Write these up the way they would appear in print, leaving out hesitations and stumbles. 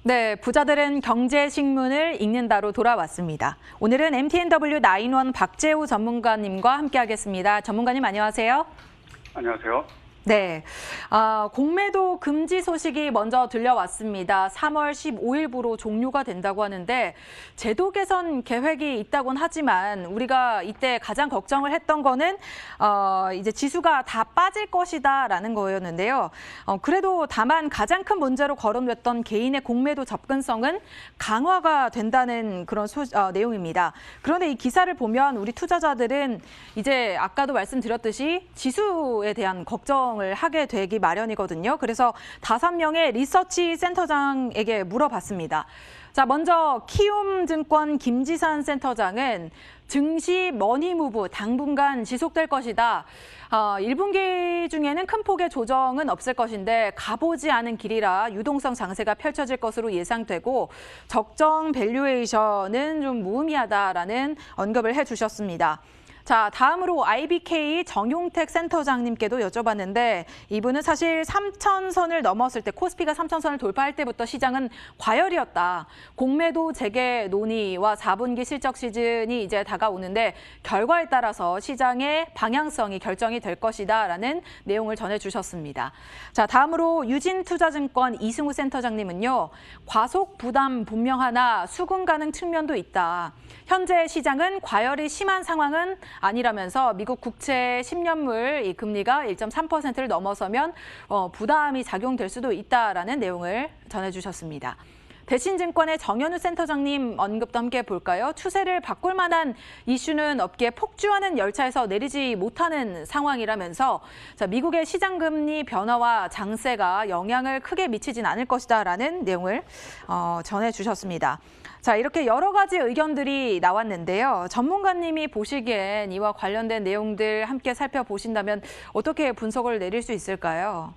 네, 부자들은 경제신문을 읽는다로 돌아왔습니다. 오늘은 MTNW 나인원 박재우 전문가님과 함께하겠습니다. 전문가님 안녕하세요. 안녕하세요. 네, 공매도 금지 소식이 먼저 들려왔습니다. 3월 15일부로 종료가 된다고 하는데 제도 개선 계획이 있다곤 하지만 우리가 이때 가장 걱정을 했던 거는 이제 지수가 다 빠질 것이다라는 거였는데요. 그래도 다만 가장 큰 문제로 거론됐던 개인의 공매도 접근성은 강화가 된다는 그런 내용입니다. 그런데 이 기사를 보면 우리 투자자들은 이제 아까도 말씀드렸듯이 지수에 대한 걱정 을 하게 되기 마련이거든요. 그래서 5명의 리서치 센터장에게 물어봤습니다. 자, 먼저 키움증권 김지산 센터장은 증시 머니무브 당분간 지속될 것이다. 1분기 중에는 큰 폭의 조정은 없을 것인데 가보지 않은 길이라 유동성 장세가 펼쳐질 것으로 예상되고 적정 밸류에이션은 좀 무의미하다라는 언급을 해주셨습니다. 자, 다음으로 IBK 정용택 센터장님께도 여쭤봤는데 이분은 사실 3,000선을 넘었을 때 코스피가 3,000선을 돌파할 때부터 시장은 과열이었다. 공매도 재개 논의와 4분기 실적 시즌이 이제 다가오는데 결과에 따라서 시장의 방향성이 결정이 될 것이다라는 내용을 전해주셨습니다. 자, 다음으로 유진투자증권 이승우 센터장님은요. 과속 부담 분명하나 수긍 가능 측면도 있다. 현재 시장은 과열이 심한 상황은 아니라면서 미국 국채 10년물 이 금리가 1.3%를 넘어서면 부담이 작용될 수도 있다라는 내용을 전해주셨습니다. 대신증권의 정현우 센터장님 언급도 함께 볼까요? 추세를 바꿀 만한 이슈는 없기에 폭주하는 열차에서 내리지 못하는 상황이라면서 자, 미국의 시장금리 변화와 장세가 영향을 크게 미치진 않을 것이다라는 내용을 전해주셨습니다. 자, 이렇게 여러 가지 의견들이 나왔는데요. 전문가님이 보시기엔 이와 관련된 내용들 함께 살펴보신다면 어떻게 분석을 내릴 수 있을까요?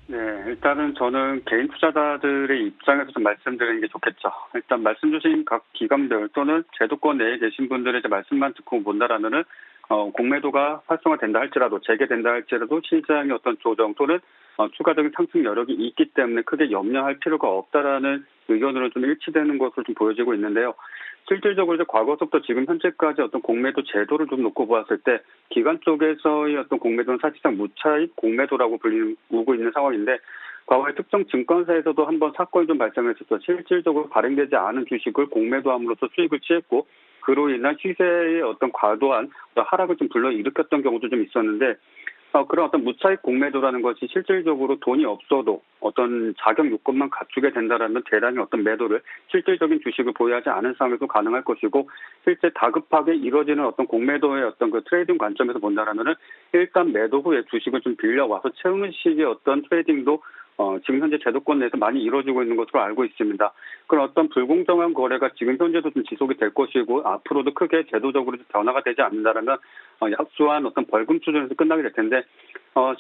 네, 일단은 저는 개인 투자자들의 입장에서 좀 말씀드리는 게 좋겠죠. 일단 말씀 주신 각 기관별 또는 제도권 내에 계신 분들의 말씀만 듣고 본다라면은 공매도가 활성화된다 할지라도 재개된다 할지라도 시장의 어떤 조정 또는 추가적인 상승 여력이 있기 때문에 크게 염려할 필요가 없다라는 의견으로 좀 일치되는 것으로 좀 보여지고 있는데요. 실질적으로 이제 과거부터 지금 현재까지 어떤 공매도 제도를 좀 놓고 보았을 때 기관 쪽에서의 어떤 공매도는 사실상 무차익 공매도라고 불리고 있는 상황인데 과거에 특정 증권사에서도 한번 사건이 좀 발생했었죠. 실질적으로 발행되지 않은 주식을 공매도함으로써 수익을 취했고 그로 인한 시세의 어떤 과도한 하락을 좀 불러일으켰던 경우도 좀 있었는데 그런 어떤 무차익 공매도라는 것이 실질적으로 돈이 없어도 어떤 자격 요건만 갖추게 된다라면 대량의 어떤 매도를 실질적인 주식을 보유하지 않은 상황에서 가능할 것이고 실제 다급하게 이루어지는 어떤 공매도의 어떤 그 트레이딩 관점에서 본다라면은 일단 매도 후에 주식을 좀 빌려와서 채우는 식의 어떤 트레이딩도 지금 현재 제도권 내에서 많이 이루어지고 있는 것으로 알고 있습니다. 그런 어떤 불공정한 거래가 지금 현재도 좀 지속이 될 것이고 앞으로도 크게 제도적으로 변화가 되지 않는다라면 약소한 어떤 벌금 수준에서 끝나게 될 텐데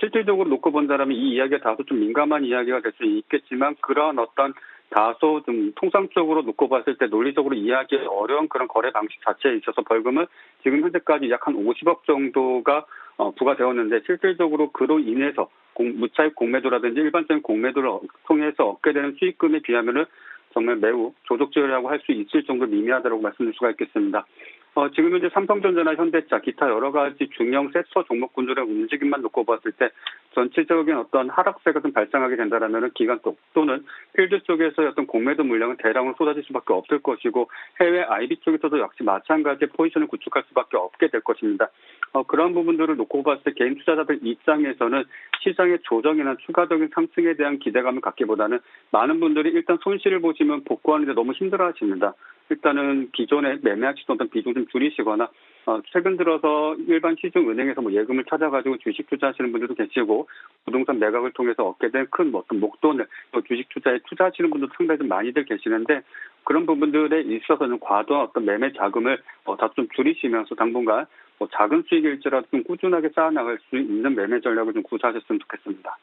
실질적으로 놓고 본다라면 이 이야기가 다소 좀 민감한 이야기가 될 수 있겠지만 그런 어떤 다소 좀 통상적으로 놓고 봤을 때 논리적으로 이해하기 어려운 그런 거래 방식 자체에 있어서 벌금은 지금 현재까지 약 한 50억 정도가 부과되었는데 실질적으로 그로 인해서 무차익 공매도라든지 일반적인 공매도를 통해서 얻게 되는 수익금에 비하면은 정말 매우 조족지으라고 할 수 있을 정도로 미미하다고 말씀드릴 수가 있겠습니다. 지금 현재 삼성전자나 현대차, 기타 여러 가지 중형 섹터 종목군들의 움직임만 놓고 봤을 때 전체적인 어떤 하락세가 좀 발생하게 된다라면 기관 쪽 또는 필드 쪽에서의 어떤 공매도 물량은 대량으로 쏟아질 수밖에 없을 것이고 해외 IB 쪽에서도 역시 마찬가지의 포지션을 구축할 수밖에 없게 될 것입니다. 그런 부분들을 놓고 봤을 때 개인 투자자들 입장에서는 시장의 조정이나 추가적인 상승에 대한 기대감을 갖기보다는 많은 분들이 일단 손실을 보시면 복구하는데 너무 힘들어하십니다. 일단은 기존에 매매하시던 어떤 비중 좀 줄이시거나 최근 들어서 일반 시중 은행에서 예금을 찾아가지고 주식 투자하시는 분들도 계시고 부동산 매각을 통해서 얻게 된 큰 어떤 목돈을 또 주식 투자에 투자하시는 분들도 상당히 좀 많이들 계시는데 그런 부분들에 있어서는 과도한 어떤 매매 자금을 다 좀 줄이시면서 당분간 작은 수익일지라도 좀 꾸준하게 쌓아나갈 수 있는 매매 전략을 좀 구사하셨으면 좋겠습니다.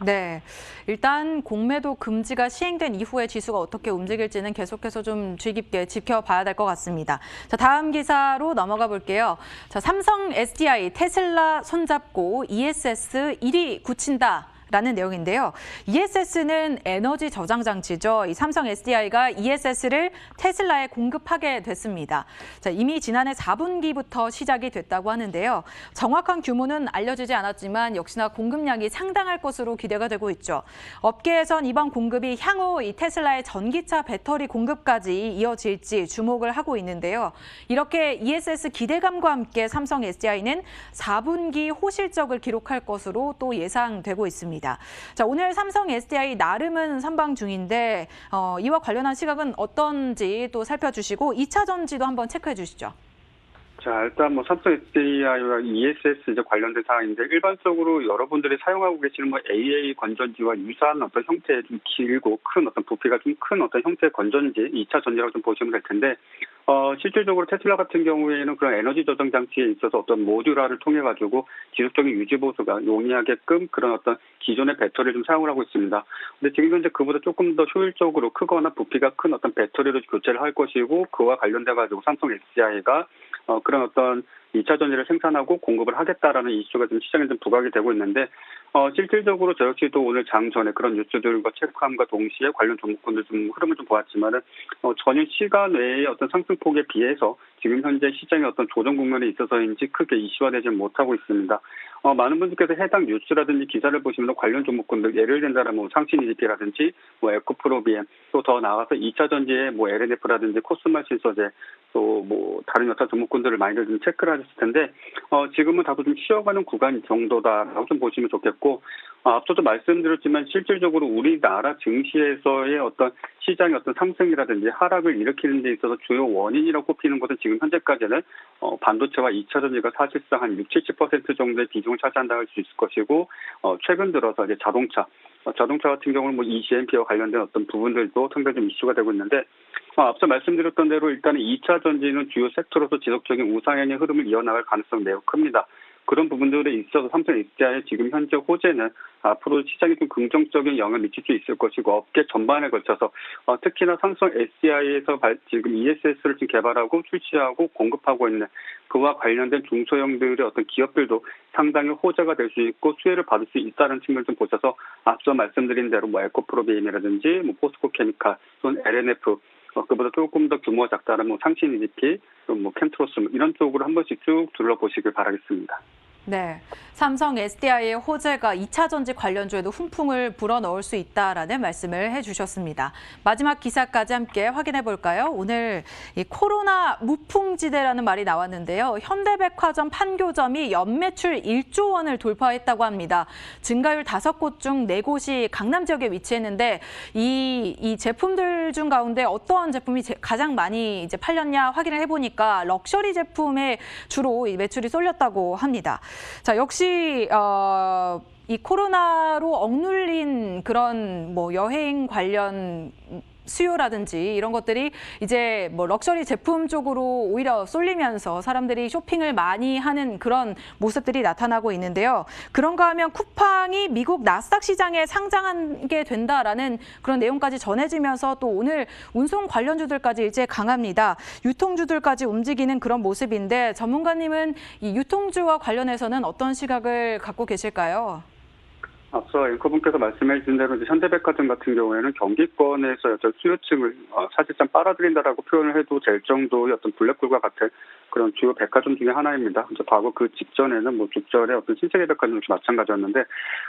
네, 일단 공매도 금지가 시행된 이후에 지수가 어떻게 움직일지는 계속해서 좀 주의 깊게 지켜봐야 될 것 같습니다. 자, 다음 기사로 넘어가 볼게요. 자, 삼성 SDI 테슬라 손잡고 ESS 1위 굳힌다. 라는 내용인데요. ESS는 에너지 저장 장치죠. 이 삼성 SDI가 ESS를 테슬라에 공급하게 됐습니다. 자, 이미 지난해 4분기부터 시작이 됐다고 하는데요. 정확한 규모는 알려지지 않았지만 역시나 공급량이 상당할 것으로 기대가 되고 있죠. 업계에선 이번 공급이 향후 이 테슬라의 전기차 배터리 공급까지 이어질지 주목을 하고 있는데요. 이렇게 ESS 기대감과 함께 삼성 SDI는 4분기 호실적을 기록할 것으로 또 예상되고 있습니다. 자, 오늘 삼성 SDI 나름은 선방 중인데 이와 관련한 시각은 어떤지 또 살펴주시고 2차 전지도 한번 체크해 주시죠. 자, 일단 삼성 SDI와 ESS 이제 관련된 사항인데 일반적으로 여러분들이 사용하고 계시는 AA 건전지와 유사한 어떤 형태의 좀 길고 큰 어떤 부피가 좀 큰 어떤 형태의 건전지, 2차 전지라고 좀 보시면 될 텐데 실질적으로 테슬라 같은 경우에는 그런 에너지 저장 장치에 있어서 어떤 모듈화를 통해 가지고 지속적인 유지 보수가 용이하게끔 그런 어떤 기존의 배터리를 좀 사용을 하고 있습니다. 근데 지금 현재 그보다 조금 더 효율적으로 크거나 부피가 큰 어떤 배터리로 교체를 할 것이고 그와 관련돼 가지고 삼성 SDI가 그런 어떤 2차 전지를 생산하고 공급을 하겠다라는 이슈가 좀 시장에 좀 부각이 되고 있는데 실질적으로 저 역시도 오늘 장 전에 그런 뉴스들과 체크함과 동시에 관련 종목군들 좀 흐름을 좀 보았지만은 전일 시간 외의 어떤 상승폭에 비해서 지금 현재 시장의 어떤 조정 국면에 있어서인지 크게 이슈화되지 못하고 있습니다. 많은 분들께서 해당 뉴스라든지 기사를 보시면 관련 종목군들 예를 든다면 상신 EDP라든지 에코프로비엠 또 더 나아가서 2차 전지의 LNF라든지 코스마 신소재 또 다른 여타 종목군들을 많이들 좀 체크를 하셨을 텐데 지금은 다소 좀 쉬어가는 구간 정도다라고 좀 보시면 좋겠고 앞서도 말씀드렸지만 실질적으로 우리나라 증시에서의 어떤 시장의 어떤 상승이라든지 하락을 일으키는 데 있어서 주요 원인이라고 꼽히는 것은 지금 현재까지는 반도체와 2차 전지가 사실상 한 60-70% 정도의 비중을 차지한다고 할 수 있을 것이고 최근 들어서 이제 자동차 같은 경우는 ECMP와 관련된 어떤 부분들도 상당히 좀 이슈가 되고 있는데 앞서 말씀드렸던 대로 일단은 2차 전지는 주요 섹터로서 지속적인 우상향의 흐름을 이어나갈 가능성이 매우 큽니다. 그런 부분들에 있어서 삼성 SDI의 지금 현재 호재는 앞으로 시장에 좀 긍정적인 영향을 미칠 수 있을 것이고 업계 전반에 걸쳐서 특히나 삼성 SDI에서 지금 ESS를 지금 개발하고 출시하고 공급하고 있는 그와 관련된 중소형들의 어떤 기업들도 상당히 호재가 될 수 있고 수혜를 받을 수 있다는 측면을 좀 보셔서 앞서 말씀드린 대로 에코프로비엠이라든지 포스코케미칼 또는 LNF 그보다 조금 더 규모가 작다는 상신 EDP, 또 캠트로스 이런 쪽으로 한 번씩 쭉 둘러보시길 바라겠습니다. 네, 삼성 SDI의 호재가 2차 전지 관련주에도 훈풍을 불어넣을 수 있다라는 말씀을 해주셨습니다. 마지막 기사까지 함께 확인해 볼까요? 오늘 이 코로나 무풍지대라는 말이 나왔는데요. 현대백화점 판교점이 연매출 1조 원을 돌파했다고 합니다. 증가율 5곳 중 4곳이 강남 지역에 위치했는데 이 제품들 중 가운데 어떤 제품이 가장 많이 이제 팔렸냐 확인을 해보니까 럭셔리 제품에 주로 이 매출이 쏠렸다고 합니다. 자, 역시 이 코로나로 억눌린 그런 여행 관련 수요라든지 이런 것들이 이제 럭셔리 제품 쪽으로 오히려 쏠리면서 사람들이 쇼핑을 많이 하는 그런 모습들이 나타나고 있는데요. 그런가 하면 쿠팡이 미국 나스닥 시장에 상장하게 된다라는 그런 내용까지 전해지면서 또 오늘 운송 관련주들까지 일제 강합니다. 유통주들까지 움직이는 그런 모습인데 전문가님은 이 유통주와 관련해서는 어떤 시각을 갖고 계실까요? 앞서 앵커분께서 말씀해 주신 대로 현대백화점 같은 경우에는 경기권에서 어떤 수요층을 사실상 빨아들인다라고 표현을 해도 될 정도의 어떤 블랙홀과 같은 그런 주요 백화점 중에 하나입니다. 과거 그 직전에는 죽전의 어떤 신세계 백화점도 마찬가지였는데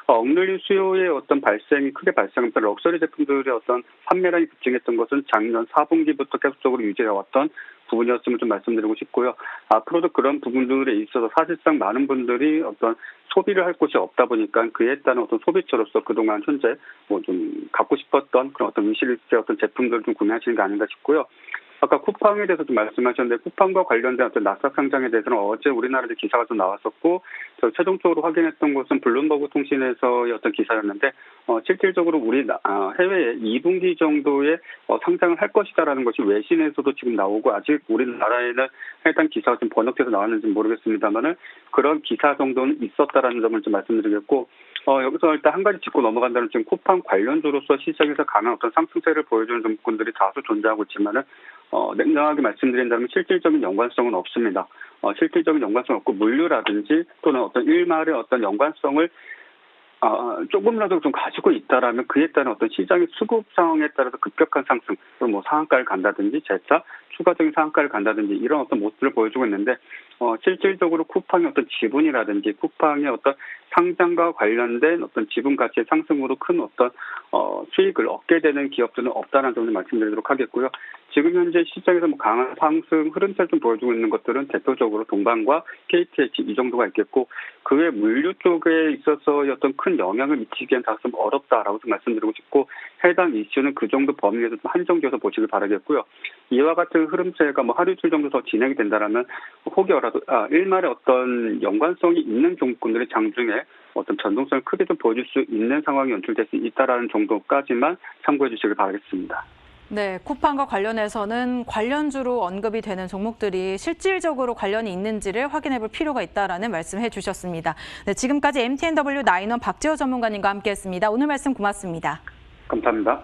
억눌린 수요의 어떤 발생이 크게 발생하면서 럭셔리 제품들의 어떤 판매량이 급증했던 것은 작년 4분기부터 계속적으로 유지해왔던 부분이었음을 좀 말씀드리고 싶고요. 앞으로도 그런 부분들에 있어서 사실상 많은 분들이 어떤 소비를 할 곳이 없다 보니까 그에 따른 어떤 소비처로서 그동안 현재 좀 갖고 싶었던 그런 어떤 위시리스트의 어떤 제품들을 좀 구매하시는 게 아닌가 싶고요. 아까 쿠팡에 대해서 좀 말씀하셨는데 쿠팡과 관련된 어떤 나스닥 상장에 대해서는 어제 우리나라에서 기사가 좀 나왔었고 저 최종적으로 확인했던 것은 블룸버그 통신에서의 어떤 기사였는데 실질적으로 우리 해외에 2분기 정도에 상장을 할 것이다라는 것이 외신에서도 지금 나오고 아직 우리나라에는 해당 기사가 좀 번역돼서 나왔는지 모르겠습니다만은 그런 기사 정도는 있었다라는 점을 좀 말씀드리겠고 여기서 일단 한 가지 짚고 넘어간다면 지금 쿠팡 관련주로서 시장에서 강한 어떤 상승세를 보여주는 종목군들이 다수 존재하고 있지만은 냉정하게 말씀드린다면 실질적인 연관성은 없습니다. 실질적인 연관성 없고 물류라든지 또는 어떤 일말의 어떤 연관성을 조금이라도 좀 가지고 있다라면 그에 따른 어떤 시장의 수급 상황에 따라서 급격한 상승, 또는 뭐 상한가를 간다든지 재차 추가적인 상한가를 간다든지 이런 어떤 모습을 보여주고 있는데 실질적으로 쿠팡의 어떤 지분이라든지 쿠팡의 어떤 상장과 관련된 어떤 지분 가치의 상승으로 큰 어떤 수익을 얻게 되는 기업들은 없다는 점을 말씀드리도록 하겠고요. 지금 현재 시장에서 뭐 강한 상승 흐름세를 좀 보여주고 있는 것들은 대표적으로 동방과 KTH 이 정도가 있겠고 그 외 물류 쪽에 있어서의 어떤 큰 영향을 미치기엔 다소 좀 어렵다라고 좀 말씀드리고 싶고 해당 이슈는 그 정도 범위에서 좀 한정되어서 보시길 바라겠고요. 이와 같은 흐름세가 뭐 하루 이틀 정도 더 진행이 된다라면 혹여라도 일말의 어떤 연관성이 있는 종목군들의 장중에 어떤 전동성을 크게 좀 보여줄 수 있는 상황이 연출될 수 있다라는 정도까지만 참고해 주시길 바라겠습니다. 네, 쿠팡과 관련해서는 관련주로 언급이 되는 종목들이 실질적으로 관련이 있는지를 확인해 볼 필요가 있다라는 말씀해 주셨습니다. 네, 지금까지 MTNW 나인원 박지호 전문가님과 함께했습니다. 오늘 말씀 고맙습니다. 감사합니다.